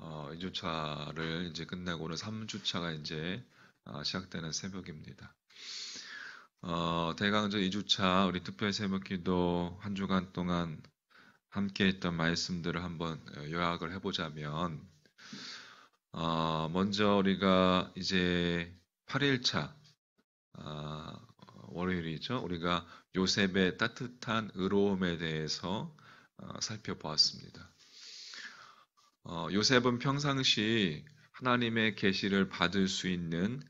2주차를 이제 끝내고 오늘 3주차가 이제 시작되는 새벽입니다. 대강절 2주차 우리 특별 새벽기도 한 주간 동안 함께 했던 말씀들을 한번 요약을 해보자면, 먼저 우리가 이제 8일차 월요일이죠. 우리가 요셉의 따뜻한 의로움에 대해서 살펴보았습니다. 요셉은 평상시 하나님의 계시를 받을 수 있는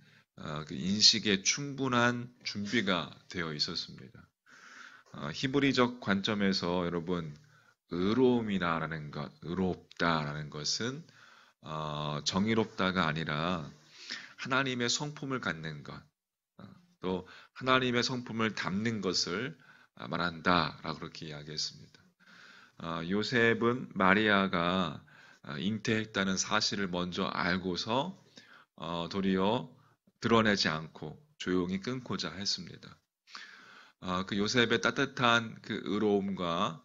그 인식에 충분한 준비가 되어 있었습니다. 히브리적 관점에서 여러분, 의로움이라는 것, 의롭다라는 것은 정의롭다가 아니라 하나님의 성품을 갖는 것, 또 하나님의 성품을 담는 것을 말한다라고 그렇게 이야기했습니다. 요셉은 마리아가 잉태했다는 사실을 먼저 알고서 도리어 드러내지 않고 조용히 끊고자 했습니다. 그 요셉의 따뜻한 그 의로움과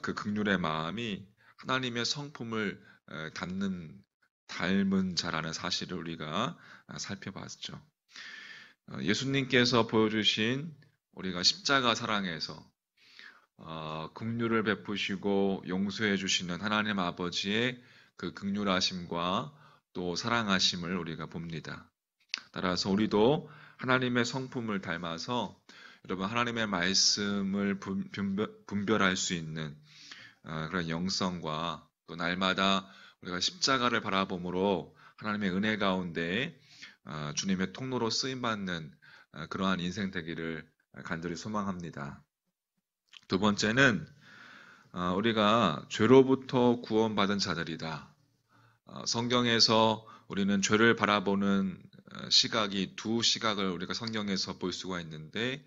그 긍휼의 마음이 하나님의 성품을 닮은 자라는 사실을 우리가 살펴봤죠. 예수님께서 보여주신 우리가 십자가 사랑에서 긍휼을 베푸시고 용서해 주시는 하나님 아버지의 그 긍휼하심과 또 사랑하심을 우리가 봅니다. 따라서 우리도 하나님의 성품을 닮아서 여러분 하나님의 말씀을 분별할 수 있는 그런 영성과 또 날마다 우리가 십자가를 바라봄으로 하나님의 은혜 가운데 주님의 통로로 쓰임받는 그러한 인생 되기를 간절히 소망합니다. 두 번째는 우리가 죄로부터 구원받은 자들이다. 성경에서 우리는 죄를 바라보는 시각이 두 시각을 우리가 성경에서 볼 수가 있는데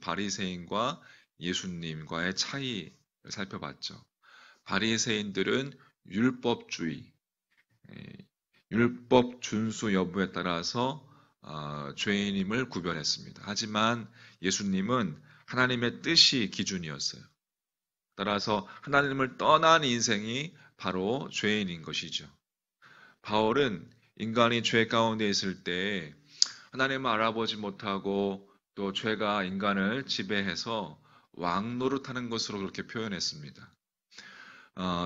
바리새인과 예수님과의 차이를 살펴봤죠. 바리새인들은 율법주의, 율법 준수 여부에 따라서 죄인임을 구별했습니다. 하지만 예수님은 하나님의 뜻이 기준이었어요. 따라서 하나님을 떠난 인생이 바로 죄인인 것이죠. 바울은 인간이 죄 가운데 있을 때 하나님을 알아보지 못하고 또 죄가 인간을 지배해서 왕노릇하는 것으로 그렇게 표현했습니다.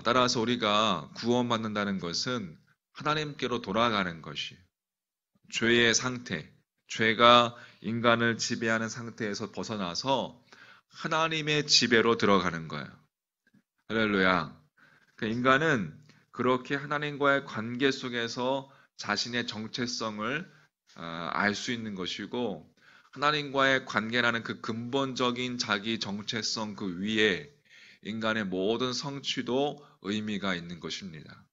따라서 우리가 구원받는다는 것은 하나님께로 돌아가는 것이 죄의 상태, 죄가 인간을 지배하는 상태에서 벗어나서 하나님의 지배로 들어가는 거예요. 할렐루야. 인간은 그렇게 하나님과의 관계 속에서 자신의 정체성을 알 수 있는 것이고, 하나님과의 관계라는 그 근본적인 자기 정체성 그 위에 인간의 모든 성취도 의미가 있는 것입니다.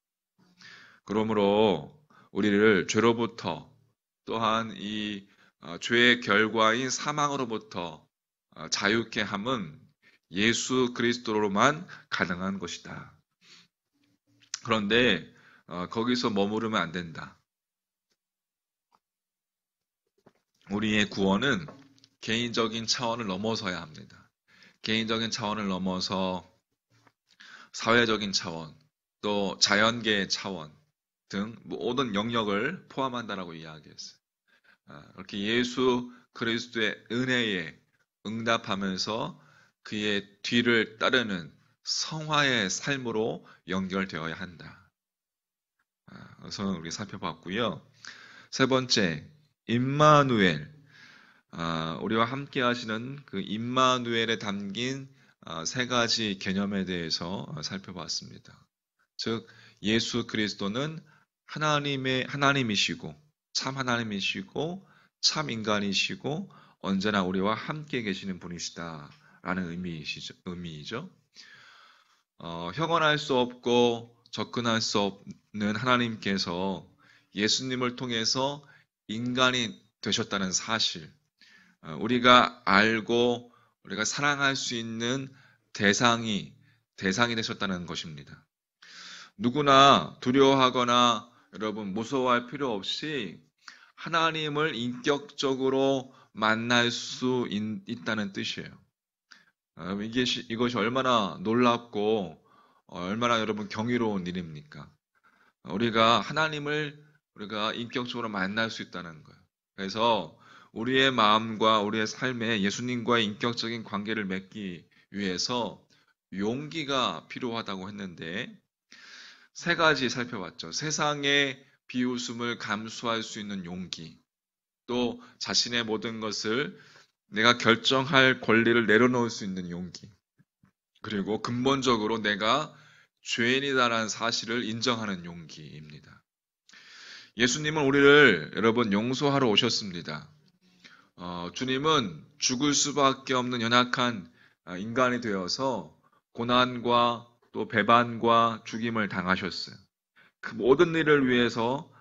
그러므로 우리를 죄로부터 또한 이 죄의 결과인 사망으로부터 자유케 함은 예수 그리스도로만 가능한 것이다. 그런데 거기서 머무르면 안 된다. 우리의 구원은 개인적인 차원을 넘어서야 합니다. 개인적인 차원을 넘어서 사회적인 차원, 또 자연계의 차원 등 모든 영역을 포함한다라고 이야기했어요. 이렇게 예수 그리스도의 은혜에 응답하면서 그의 뒤를 따르는 성화의 삶으로 연결되어야 한다. 그래서 우리 살펴봤고요. 세 번째, 임마누엘. 우리와 함께 하시는 그 임마누엘에 담긴 세 가지 개념에 대해서 살펴봤습니다. 즉, 예수 그리스도는 하나님이시고, 참 하나님이시고, 참 인간이시고, 언제나 우리와 함께 계시는 분이시다라는 의미이죠. 형언할 수 없고 접근할 수 없는 하나님께서 예수님을 통해서 인간이 되셨다는 사실, 우리가 알고 우리가 사랑할 수 있는 대상이 되셨다는 것입니다. 누구나 두려워하거나 여러분 무서워할 필요 없이 하나님을 인격적으로 만날 수 있다는 뜻이에요. 이것이 얼마나 놀랍고 얼마나 여러분 경이로운 일입니까? 우리가 하나님을 우리가 인격적으로 만날 수 있다는 거예요. 그래서 우리의 마음과 우리의 삶에 예수님과의 인격적인 관계를 맺기 위해서 용기가 필요하다고 했는데 세 가지 살펴봤죠. 세상의 비웃음을 감수할 수 있는 용기, 또 자신의 모든 것을 내가 결정할 권리를 내려놓을 수 있는 용기, 그리고 근본적으로 내가 죄인이다라는 사실을 인정하는 용기입니다. 예수님은 우리를 여러분 용서하러 오셨습니다. 주님은 죽을 수밖에 없는 연약한 인간이 되어서 고난과 또 배반과 죽임을 당하셨어요. 그 모든 일을 위해서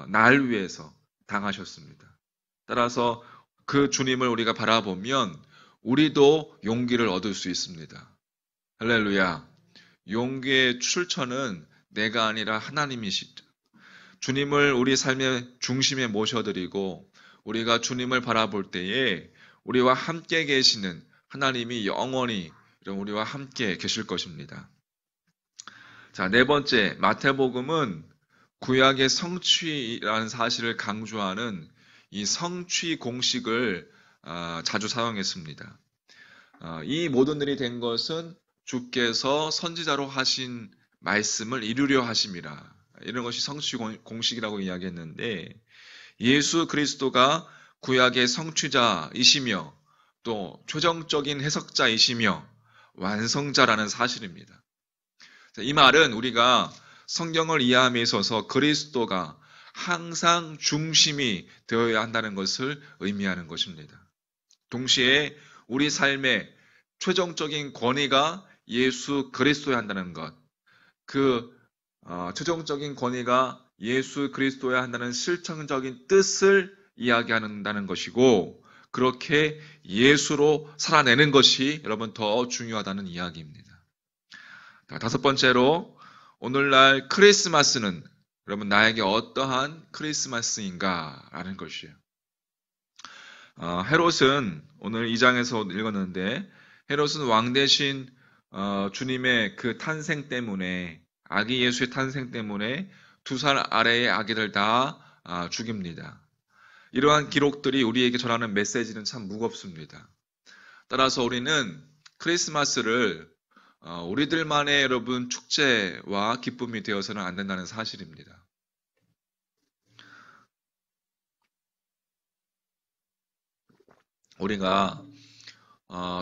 날 위해서 당하셨습니다. 따라서 그 주님을 우리가 바라보면 우리도 용기를 얻을 수 있습니다. 할렐루야. 용기의 출처는 내가 아니라 하나님이시죠. 주님을 우리 삶의 중심에 모셔드리고 우리가 주님을 바라볼 때에 우리와 함께 계시는 하나님이 영원히 우리와 함께 계실 것입니다. 자, 네 번째, 마태복음은 구약의 성취라는 사실을 강조하는 이 성취 공식을 자주 사용했습니다. 이 모든 일이 된 것은 주께서 선지자로 하신 말씀을 이루려 하심이라. 이런 것이 성취 공식이라고 이야기했는데 예수 그리스도가 구약의 성취자이시며 또 최종적인 해석자이시며 완성자라는 사실입니다. 이 말은 우리가 성경을 이해함에 있어서 그리스도가 항상 중심이 되어야 한다는 것을 의미하는 것입니다. 동시에 우리 삶의 최종적인 권위가 예수 그리스도여야 한다는 것, 최종적인 권위가 예수 그리스도여야 한다는 실천적인 뜻을 이야기한다는 것이고 그렇게 예수로 살아내는 것이 여러분 더 중요하다는 이야기입니다. 다섯 번째로 오늘날 크리스마스는 여러분 나에게 어떠한 크리스마스인가 라는 것이에요. 헤롯은 오늘 2장에서 읽었는데 헤롯은 왕 대신 주님의 그 탄생 때문에 아기 예수의 탄생 때문에 2살 아래의 아기들 다 죽입니다. 이러한 기록들이 우리에게 전하는 메시지는 참 무겁습니다. 따라서 우리는 크리스마스를 우리들만의 여러분 축제와 기쁨이 되어서는 안 된다는 사실입니다. 우리가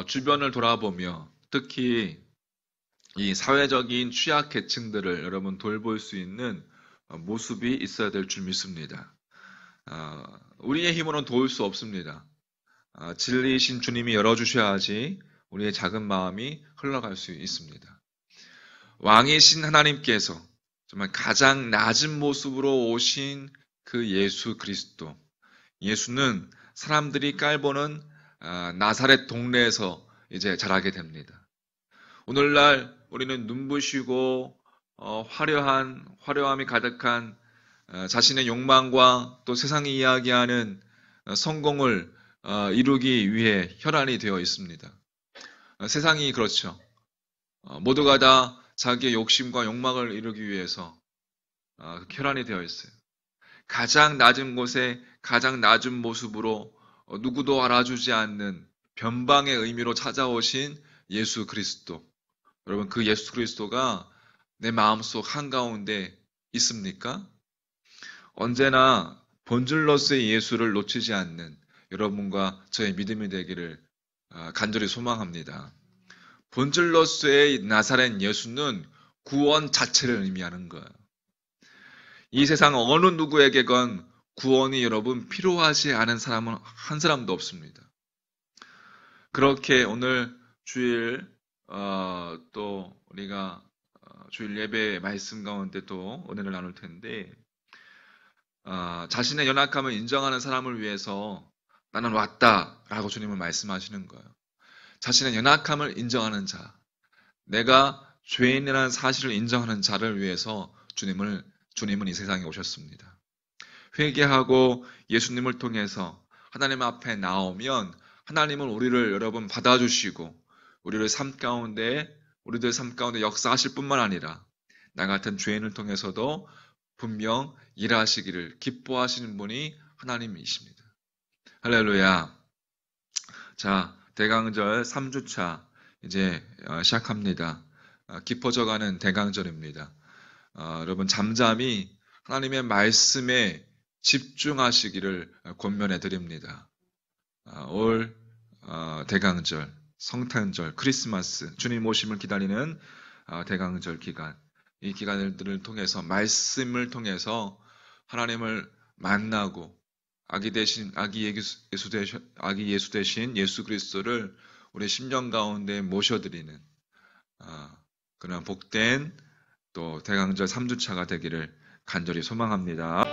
주변을 돌아보며 특히 이 사회적인 취약계층들을 여러분 돌볼 수 있는 모습이 있어야 될 줄 믿습니다. 우리의 힘으로는 도울 수 없습니다. 진리이신 주님이 열어주셔야지 우리의 작은 마음이 흘러갈 수 있습니다. 왕이신 하나님께서 정말 가장 낮은 모습으로 오신 그 예수 그리스도. 예수는 사람들이 깔보는 나사렛 동네에서 이제 자라게 됩니다. 오늘날 우리는 눈부시고 화려함이 가득한 자신의 욕망과 또 세상이 이야기하는 성공을 이루기 위해 혈안이 되어 있습니다. 세상이 그렇죠. 모두가 다 자기의 욕심과 욕망을 이루기 위해서 혈안이 되어 있어요. 가장 낮은 곳에 가장 낮은 모습으로 누구도 알아주지 않는 변방의 의미로 찾아오신 예수 그리스도. 여러분 그 예수 그리스도가 내 마음속 한가운데 있습니까? 언제나 본질로서의 예수를 놓치지 않는 여러분과 저의 믿음이 되기를 간절히 소망합니다. 본질로서의 나사렛 예수는 구원 자체를 의미하는 거예요. 이 세상 어느 누구에게건 구원이 여러분 필요하지 않은 사람은 한 사람도 없습니다. 그렇게 오늘 주일 또 우리가 주일 예배 말씀 가운데 또 은혜를 나눌 텐데 자신의 연약함을 인정하는 사람을 위해서 나는 왔다라고 주님은 말씀하시는 거예요. 자신의 연약함을 인정하는 자, 내가 죄인이라는 사실을 인정하는 자를 위해서 주님은 이 세상에 오셨습니다. 회개하고 예수님을 통해서 하나님 앞에 나오면 하나님은 우리를 여러분 받아주시고 우리들 삶 가운데 역사하실 뿐만 아니라 나 같은 죄인을 통해서도 분명 일하시기를 기뻐하시는 분이 하나님이십니다. 할렐루야. 자, 대강절 3주차 이제 시작합니다. 깊어져가는 대강절입니다. 여러분 잠잠히 하나님의 말씀에 집중하시기를 권면해 드립니다. 올 대강절, 성탄절, 크리스마스, 주님 오심을 기다리는 대강절 기간, 이 기간들을 통해서 말씀을 통해서 하나님을 만나고 아기 예수 대신 예수 그리스도를 우리 심령 가운데 모셔드리는 그런 복된 또 대강절 3주차가 되기를 간절히 소망합니다.